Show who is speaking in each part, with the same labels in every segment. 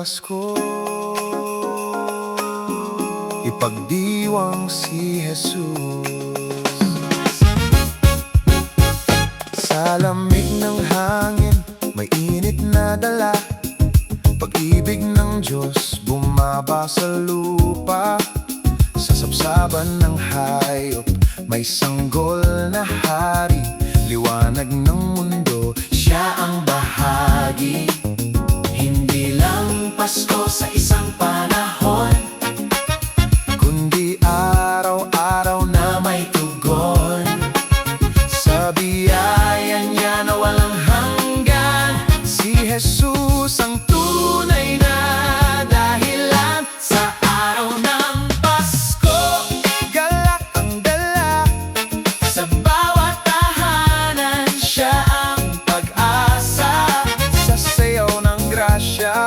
Speaker 1: Pasko, ipagdiwang si Jesus. Sa lamig ng hangin, may init na dala. Pag-ibig ng Diyos bumaba sa lupa. Sa sabsaban ng hayop, may sanggol na hari. Liwanag ng mundo, siya ang bahagi. Hindi lang Pasko sa isang panahon, kundi araw-araw na may tugon. Sa biyaya niya na walang hanggan, si Jesus ang tunay na dahilan. Sa araw ng Pasko, galak ang dala. Sa bawat tahanan, siya ang pag-asa. Sa sayaw ng grasya,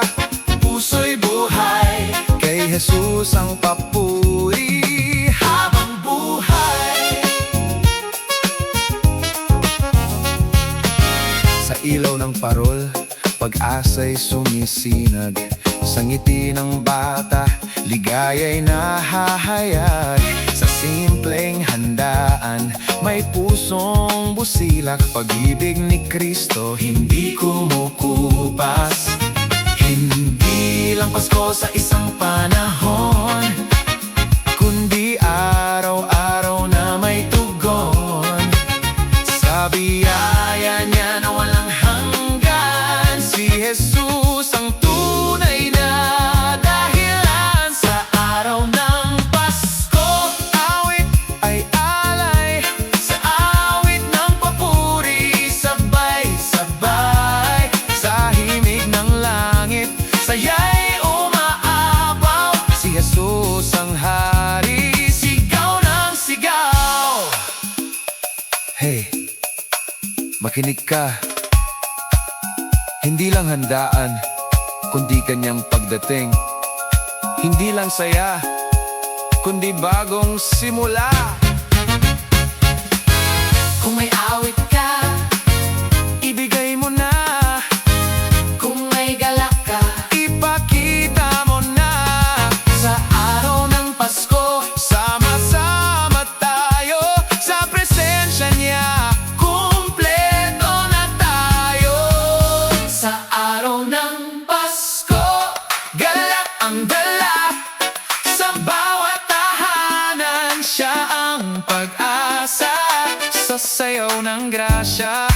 Speaker 1: puso'y buhay. Kay Jesus ang papuri habang buhay. Sa ilaw ng parol, pag-asa'y sumisinag. Sa ngiti ng bata, ligaya'y nahahayag. Sa simpleng handaan, may pusong busilak. Pag-ibig ni Kristo, hindi kumukupas. Hindi lang Pasko sa isang panahon, kundi araw-araw na may tugon. Sa biyaya niya na walang hanggan, si Jesus ang tunay na dahilan. Sa araw ng Pasko, awit ay alay. Sa awit ng papuri, sabay-sabay. Sa himig ng langit, saya'y umaapaw. Si Jesus ang hari, sigaw ng sigaw. Hey, makinig ka. Hindi lang handaan, kundi kanyang pagdating. Hindi lang saya, kundi bagong simula. Kung may awit ka, ibigay mo na. Kung may galak ka, ipakita mo na. Sa araw ng Pasko, sama-sama tayo. Sa presensya niya, kumpleto na tayo. Sa araw ng Pasko, galak ang dala. Sa bawat tahanan, siya ang pag-asa. Sa sayaw ng grasya,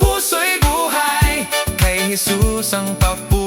Speaker 1: puso'y buhay. Kay Jesus ang papuri.